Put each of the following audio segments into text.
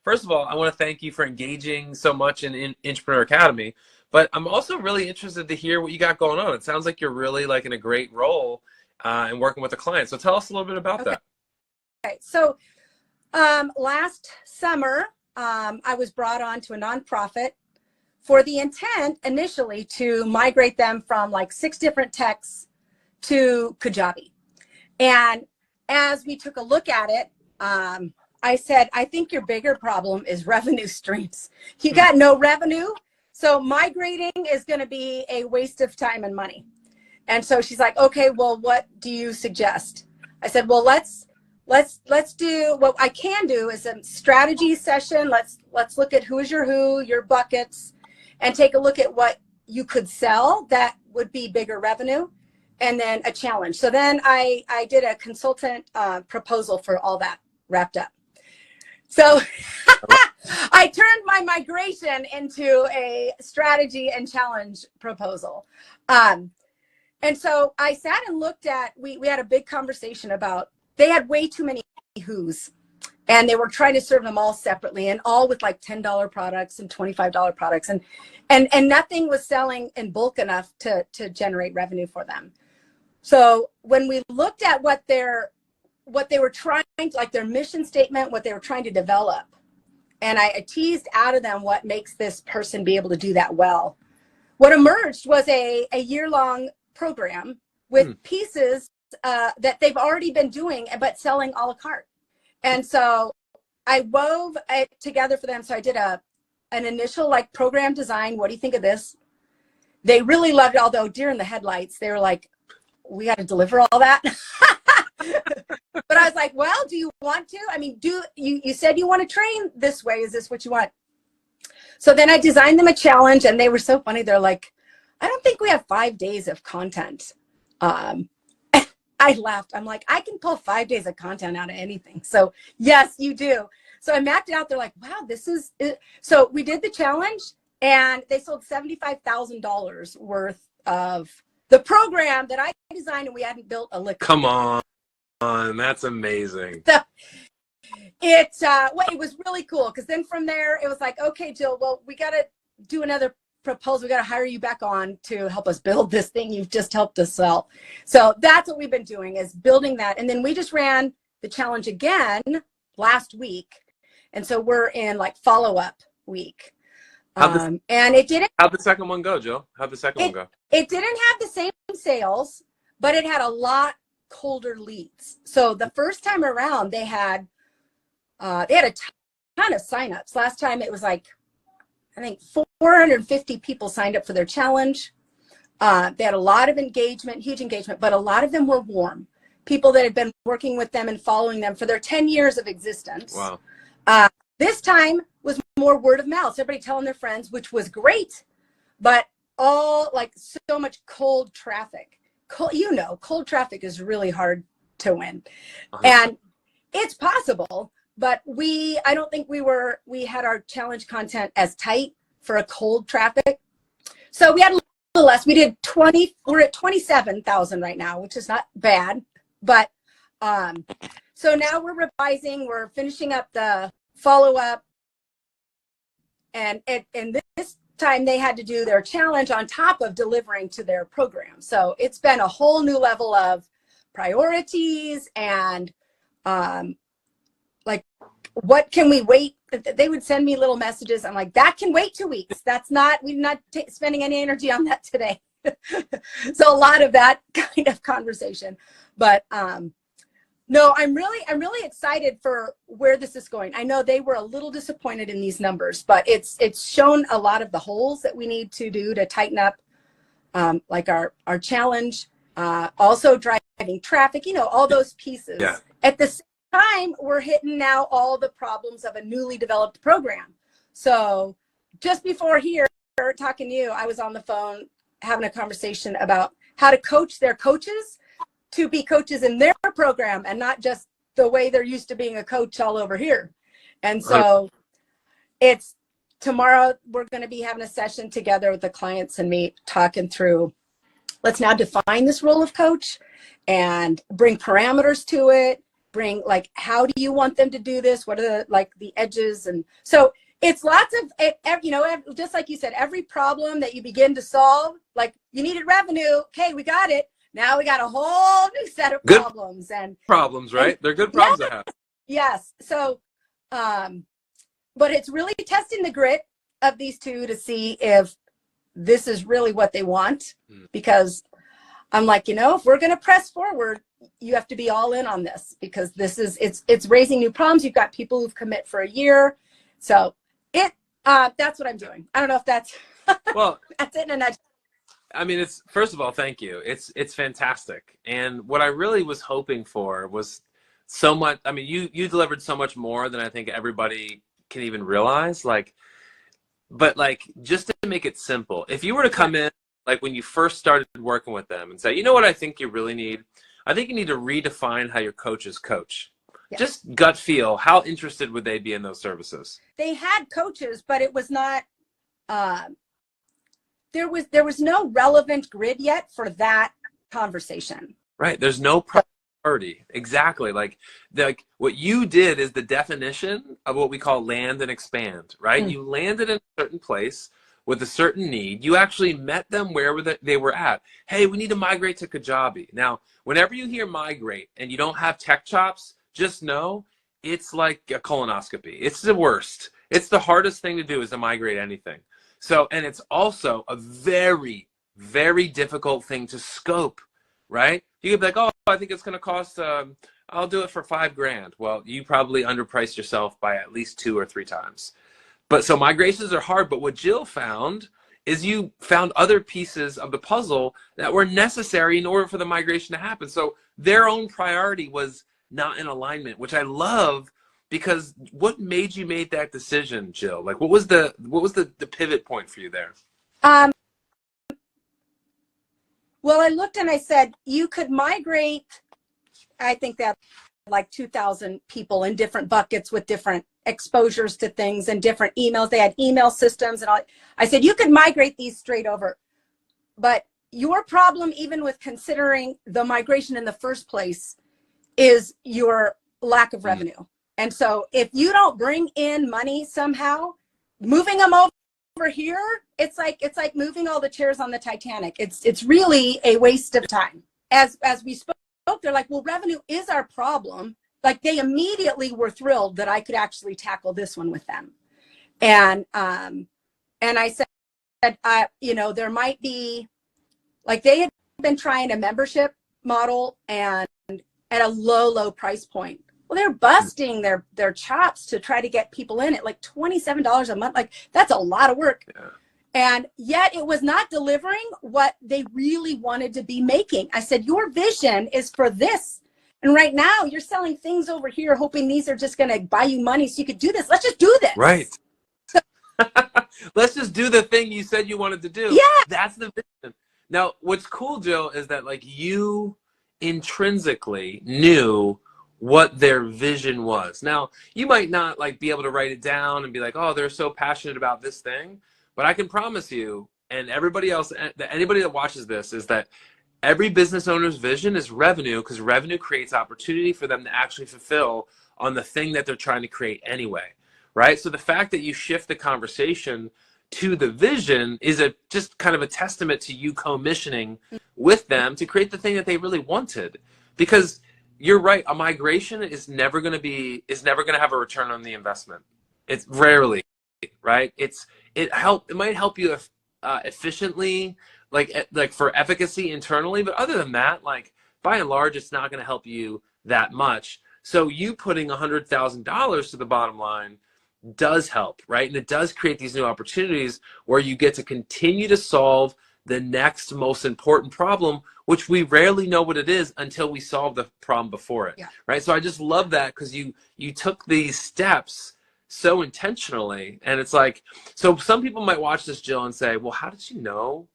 first of all, I want to thank you for engaging so much in Intrapreneur Academy, but I'm also really interested to hear what you got going on. It sounds like you're really like in a great role and working with a client. So tell us a little bit about that. Okay. So last summer, I was brought on to a nonprofit for the intent initially to migrate them from like 6 different techs to Kajabi. And as we took a look at it, I said, I think your bigger problem is revenue streams. You got no revenue. So migrating is going to be a waste of time and money. And so she's like, okay, well, what do you suggest? I said, well, let's do what I can do is a strategy session. Let's look at who's your buckets, and take a look at what you could sell that would be bigger revenue, and then a challenge. So then I did a consultant proposal for all that wrapped up. So I turned my migration into a strategy and challenge proposal. And so I sat and looked at, we had a big conversation about, they had way too many who's, and they were trying to serve them all separately and all with like $10 products and $25 products. And nothing was selling in bulk enough to generate revenue for them. So when we looked at what they were trying, like their mission statement, what they were trying to develop, and I teased out of them what makes this person be able to do that well, what emerged was a year-long program with pieces that they've already been doing, but selling a la carte. And so I wove it together for them. So I did an initial like program design. What do you think of this? They really loved it, although deer in the headlights, they were like, we got to deliver all that. But I was like, well, do you want to? I mean, you said you want to train this way. Is this what you want? So then I designed them a challenge, and they were so funny. They're like, I don't think we have 5 days of content. I laughed. I'm like, I can pull 5 days of content out of anything. So yes, you do. So I mapped it out. They're like, wow, this is it. So we did the challenge, and they sold $75,000 worth of the program that I designed, and we hadn't built a lick. Come on, that's amazing. So it was really cool, because then from there it was like, okay, Jill, well, we got to do another proposal. We got to hire you back on to help us build this thing you've just helped us sell. So that's what we've been doing, is building that. And then we just ran the challenge again last week, and so we're in like follow-up week. And it didn't. How'd the second one go, Jill? How'd the second one go? It didn't have the same sales, but it had a lot colder leads. So the first time around, they had a ton of signups. Last time it was like, I think 450 people signed up for their challenge. They had a lot of engagement, huge engagement, but a lot of them were warm. People that had been working with them and following them for their 10 years of existence. Wow. This time was more word of mouth. Everybody telling their friends, which was great, but all like so much cold traffic. Cold traffic is really hard to win. And it's possible, but I don't think we had our challenge content as tight for a cold traffic. So we had a little less. We did 20, we're at 27,000 right now, which is not bad. But so now we're revising, we're finishing up the follow-up. And this time they had to do their challenge on top of delivering to their program. So it's been a whole new level of priorities and like, what can we wait? They would send me little messages. I'm like, that can wait 2 weeks. We're not spending any energy on that today. So a lot of that kind of conversation, but no, I'm really excited for where this is going. I know they were a little disappointed in these numbers, but it's shown a lot of the holes that we need to do to tighten up, like our challenge, also driving traffic, all those pieces. Yeah. At the same time, we're hitting now all the problems of a newly developed program. So just before here talking to you, I was on the phone having a conversation about how to coach their coaches to be coaches in their program and not just the way they're used to being a coach all over here. And so it's tomorrow, we're going to be having a session together with the clients and me talking through, let's now define this role of coach and bring parameters to it bring, like, how do you want them to do this? What are the, like, the edges? And so it's lots of, you know, just like you said, every problem that you begin to solve, like, you needed revenue. Okay, we got it. Now we got a whole new set of Good problems. And problems, right? They're good problems to have. yes. So, but it's really testing the grit of these two to see if this is really what they want. Because I'm like, you know, if we're going to press forward, you have to be all in on this, because this is, it's raising new problems. You've got people who've commit for a year. So that's what I'm doing. I don't know if that's, well, that's it in a nutshell. I mean, it's, first of all, thank you. It's fantastic. And what I really was hoping for was so much. I mean, you delivered so much more than I think everybody can even realize. Like, but like, just to make it simple, if you were to come in, like when you first started working with them and say, you know what I think you really need? I think you need to redefine how your coaches coach. Yeah. Just gut feel, how interested would they be in those services? They had coaches, but it was not, there was no relevant grid yet for that conversation. Right. There's no priority. Exactly. Like what you did is the definition of what we call land and expand, right? You landed in a certain place with a certain need. You actually met them where they were at. Hey, we need to migrate to Kajabi. Now, whenever you hear migrate and you don't have tech chops, just know it's like a colonoscopy. It's the worst. It's the hardest thing to do, is to migrate anything. So, and it's also a very, very difficult thing to scope, right? You could be like, oh, I think it's going to cost, I'll do it for $5,000. Well, you probably underpriced yourself by at least 2 or 3 times. But so migrations are hard, but what Jill found is you found other pieces of the puzzle that were necessary in order for the migration to happen. So their own priority was not in alignment, which I love, because what made you make that decision, Jill? Like, what was the pivot point for you there? Well, I looked and I said, you could migrate, I think that like 2,000 people in different buckets with different exposures to things and different emails. They had email systems and all. I said, you could migrate these straight over. But your problem, even with considering the migration in the first place, is your lack of revenue. And so if you don't bring in money somehow, moving them over here, it's like moving all the chairs on the Titanic. It's really a waste of time. As we spoke, they're like, well, revenue is our problem. Like, they immediately were thrilled that I could actually tackle this one with them. And I said, you know, there might be, like, they had been trying a membership model and at a low price point. Well, they're busting their chops to try to get people in at like $27 a month. Like, that's a lot of work. Yeah. And yet it was not delivering what they really wanted to be making. I said, your vision is for this. And right now you're selling things over here, hoping these are just going to buy you money so you could do this. Let's just do this. Right. Let's just do the thing you said you wanted to do. Yeah. That's the vision. Now, what's cool, Jill, is that like you intrinsically knew what their vision was. Now, you might not like be able to write it down and be like, oh, they're so passionate about this thing. But I can promise you, and everybody else, anybody that watches this, is that every business owner's vision is revenue, because revenue creates opportunity for them to actually fulfill on the thing that they're trying to create anyway, right? So the fact that you shift the conversation to the vision is just kind of a testament to you co-missioning with them to create the thing that they really wanted. Because you're right, a migration is never going to have a return on the investment. It's rarely, right? It might help you efficiently, like for efficacy internally, but other than that, like by and large, it's not going to help you that much. So you putting $100,000 to the bottom line does help, right? And it does create these new opportunities where you get to continue to solve the next most important problem, which we rarely know what it is until we solve the problem before it, right? So I just love that, because you took these steps so intentionally. And it's like, so some people might watch this, Jill, and say, well, how did you know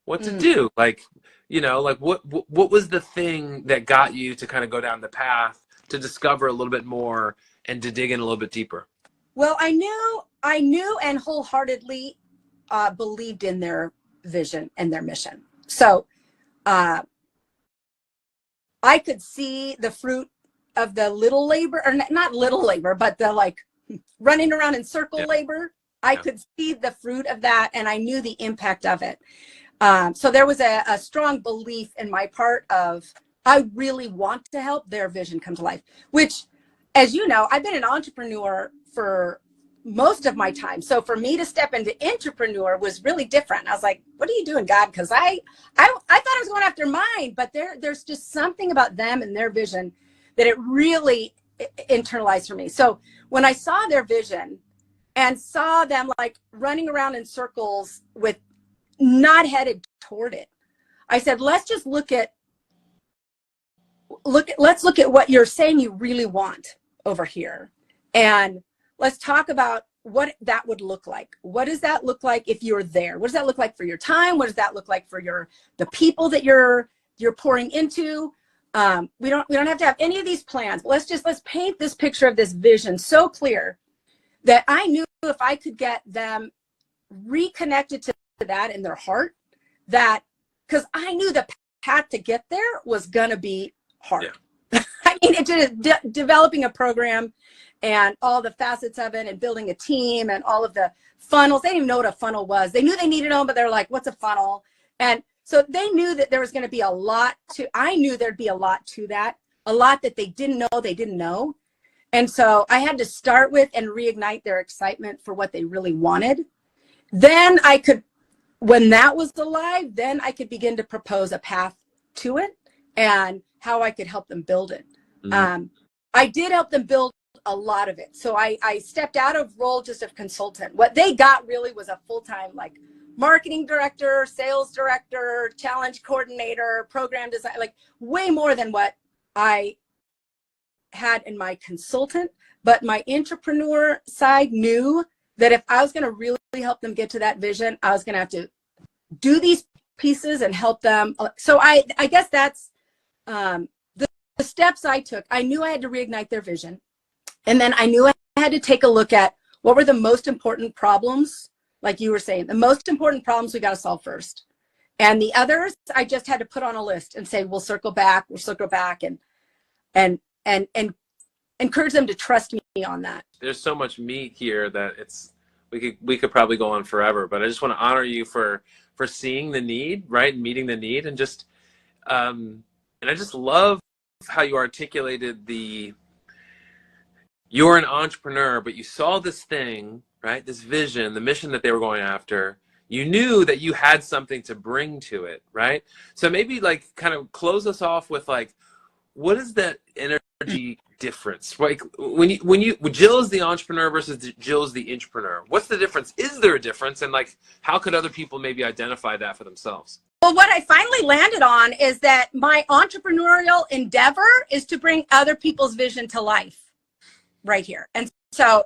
what to do? Like, you know, like what was the thing that got you to kind of go down the path to discover a little bit more and to dig in a little bit deeper? Well, I knew and wholeheartedly believed in their vision and their mission. So I could see the fruit little labor, or not little labor, but the like running around in circle labor. I could see the fruit of that, and I knew the impact of it. So there was a strong belief in my part of, I really want to help their vision come to life, which, as you know, I've been an entrepreneur for most of my time. So for me to step into intrapreneur was really different. I was like, what are you doing, God? Because I thought I was going after mine, but there's just something about them and their vision that it really internalized for me. So when I saw their vision and saw them like running around in circles with not headed toward it, I said, let's look at what you're saying you really want over here. And let's talk about what that would look like. What does that look like if you're there? What does that look like for your time? What does that look like for the people that you're pouring into? We don't have to have any of these plans. Let's paint this picture of this vision so clear that I knew if I could get them reconnected to that in their heart, that, because I knew the path to get there was gonna be hard. Yeah. I mean, it's just developing a program and all the facets of it, and building a team and all of the funnels. They didn't even know what a funnel was. They knew they needed them, but they're like, what's a funnel? And so they knew that there was going to be a lot I knew there'd be a lot to that, a lot that they didn't know. And so I had to start with and reignite their excitement for what they really wanted. Then when that was alive, then I could begin to propose a path to it and how I could help them build it. Mm-hmm. I did help them build a lot of it. So I stepped out of role just of consultant. What they got really was a full-time like marketing director, sales director, challenge coordinator, program design, like way more than what I had in my consultant. But my intrapreneur side knew that if I was going to really help them get to that vision, I was going to have to do these pieces and help them. So I guess that's the steps I took. I knew I had to reignite their vision. And then I knew I had to take a look at what were the most important problems, like you were saying, the most important problems we got to solve first. And the others, I just had to put on a list and say, we'll circle back, and encourage them to trust me on that. There's so much meat here that we could probably go on forever, but I just want to honor you for seeing the need, right? And meeting the need, and just, and I just love how you articulated you're an entrepreneur, but you saw this thing, right? This vision, the mission that they were going after. You knew that you had something to bring to it, right? So maybe like kind of close us off with like, what is that energy difference? Like when Jill is the entrepreneur versus Jill is the intrapreneur. What's the difference? Is there a difference? And like, how could other people maybe identify that for themselves? Well, what I finally landed on is that my entrepreneurial endeavor is to bring other people's vision to life right here. And so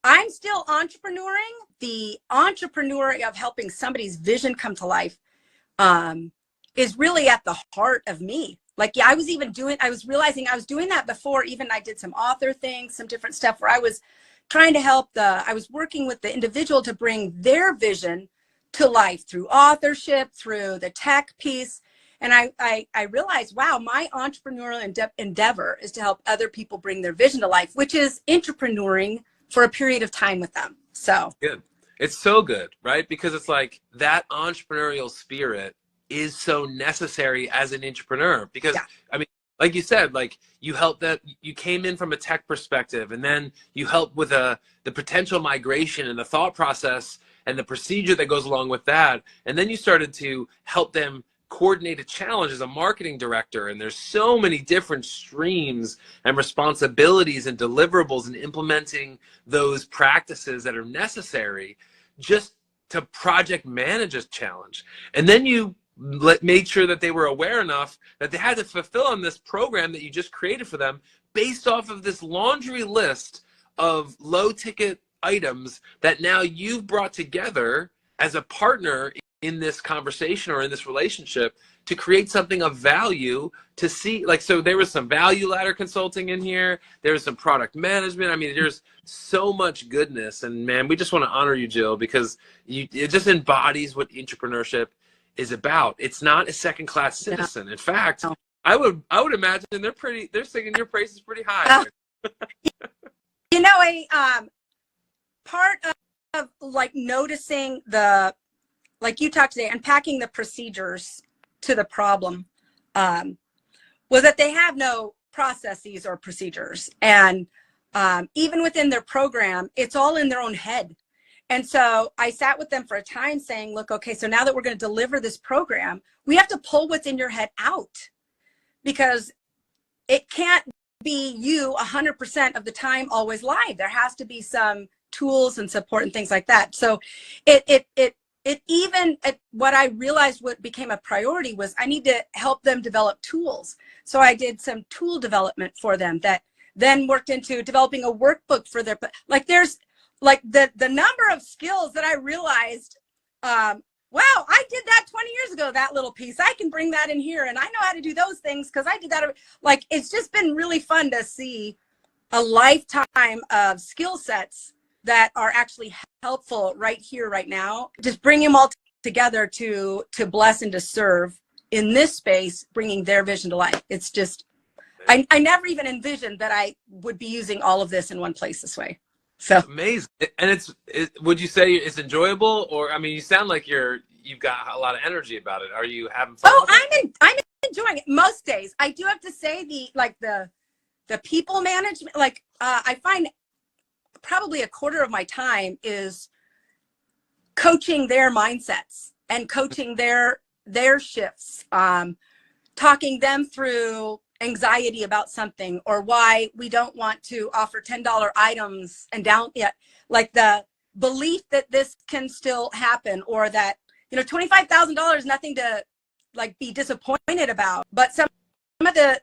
I'm still entrepreneuring. The entrepreneur of helping somebody's vision come to life is really at the heart of me. Like, yeah, I was realizing I was doing that before even I did some author things, some different stuff where I was trying to I was working with the individual to bring their vision to life through authorship, through the tech piece. And I realized, wow, my entrepreneurial endeavor is to help other people bring their vision to life, which is intrapreneuring for a period of time with them. So good. It's so good, right? Because it's like that entrepreneurial spirit is so necessary as an entrepreneur. Because yeah. I mean, like you said, like you came in from a tech perspective, and then you helped with the potential migration and the thought process and the procedure that goes along with that. And then you started to help them coordinate a challenge as a marketing director. And there's so many different streams and responsibilities and deliverables in implementing those practices that are necessary just to project manage a challenge. And then you made sure that they were aware enough that they had to fulfill on this program that you just created for them based off of this laundry list of low ticket items that now you've brought together as a partner in this conversation or in this relationship to create something of value to see. Like, so there was some value ladder consulting in here. There was some product management. I mean, there's so much goodness. And man, we just want to honor you, Jill, because it just embodies what entrepreneurship is about. It's not a second-class citizen. In fact, I would imagine they're singing your praises pretty Uh, high. a part of like noticing like you talked today, unpacking the procedures to the problem, was that they have no processes or procedures. And even within their program, it's all in their own head. And so I sat with them for a time saying, look, okay, so now that we're going to deliver this program, we have to pull what's in your head out, because it can't be you 100% of the time always live. There has to be some tools and support and things like that. So what I realized what became a priority was I need to help them develop tools. So I did some tool development for them that then worked into developing a workbook for their, like there's like the number of skills that I realized, wow, I did that 20 years ago, that little piece. I can bring that in here, and I know how to do those things because I did that. Like, it's just been really fun to see a lifetime of skill sets that are actually helpful right here, right now. Just bring them all together to bless and to serve in this space, bringing their vision to life. It's just, I never even envisioned that I would be using all of this in one place this way. So Amazing. And would you say it's enjoyable, or I mean, you sound like you've got a lot of energy about it. Are you having fun? Oh, I'm enjoying it most days. I do have to say the people management, like I find probably a quarter of my time is coaching their mindsets and coaching their shifts, talking them through anxiety about something, or why we don't want to offer $10 items and down yet, like the belief that this can still happen, or that, $25,000 is nothing to like be disappointed about. But some of the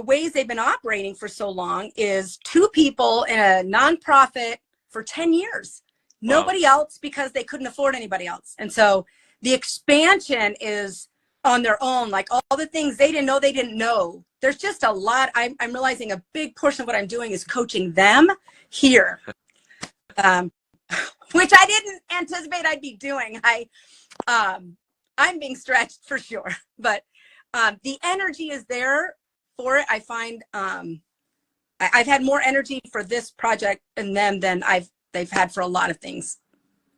ways they've been operating for so long is 2 people in a nonprofit for 10 years, Wow. Nobody else, because they couldn't afford anybody else. And so the expansion is on their own, like all the things they didn't know. There's just a lot. I'm realizing a big portion of what I'm doing is coaching them here, which I didn't anticipate I'd be doing. I'm being stretched for sure, but the energy is there for it. I find I've had more energy for this project and them than they've had for a lot of things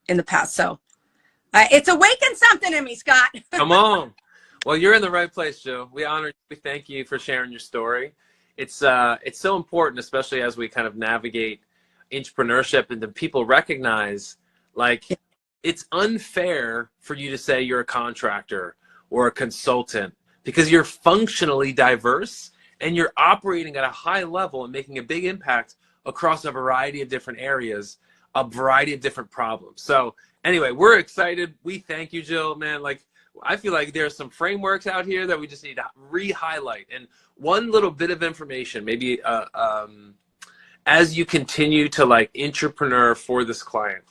in the past. So it's awakened something in me, Scott. Come on. Well, you're in the right place, Jill. We honor you. We thank you for sharing your story. It's so important, especially as we kind of navigate entrepreneurship, and then people recognize, like, it's unfair for you to say you're a contractor or a consultant, because you're functionally diverse and you're operating at a high level and making a big impact across a variety of different areas, a variety of different problems. So anyway, we're excited. We thank you, Jill, man. Like, I feel like there's some frameworks out here that we just need to re-highlight. And one little bit of information, maybe as you continue to like entrepreneur for this client,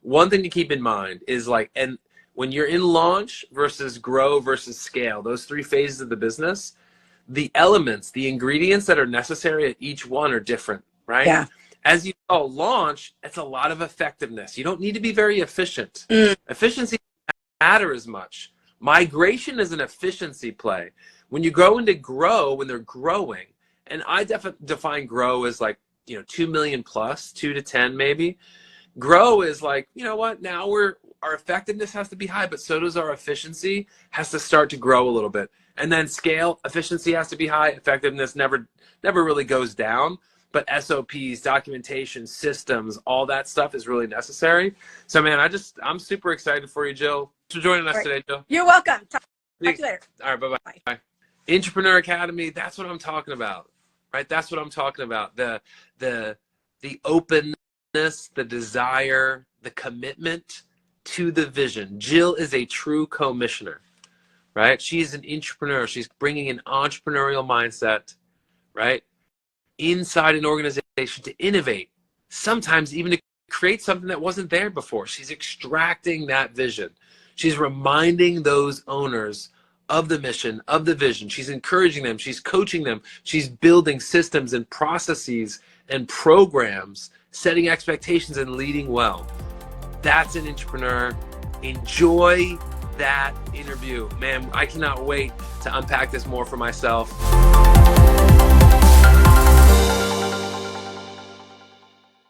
one thing to keep in mind is like, and when you're in launch versus grow versus scale, those 3 phases of the business, the elements, the ingredients that are necessary at each one are different, right? Yeah. As you launch, it's a lot of effectiveness. You don't need to be very efficient. Efficiency doesn't matter as much. Migration is an efficiency play. When you go into grow, when they're growing, and I define grow as like, 2 million plus, 2 to 10 maybe. Grow is like, you know what, now our effectiveness has to be high, but so does our efficiency has to start to grow a little bit. And then scale, efficiency has to be high, effectiveness never really goes down. But SOPs, documentation, systems, all that stuff is really necessary. So man, I'm super excited for you, Jill, for joining us today, Jill. You're welcome. Talk to you later. All right, bye-bye. Bye. Intrapreneur Academy, that's what I'm talking about, right? That's what I'm talking about. The openness, the desire, the commitment to the vision. Jill is a true commissioner, right? She's an entrepreneur. She's bringing an entrepreneurial mindset, right, inside an organization to innovate, sometimes even to create something that wasn't there before. She's extracting that vision. She's reminding those owners of the mission, of the vision. She's encouraging them. She's coaching them. She's building systems and processes and programs, setting expectations and leading well. That's an entrepreneur. Enjoy that interview. Man, I cannot wait to unpack this more for myself.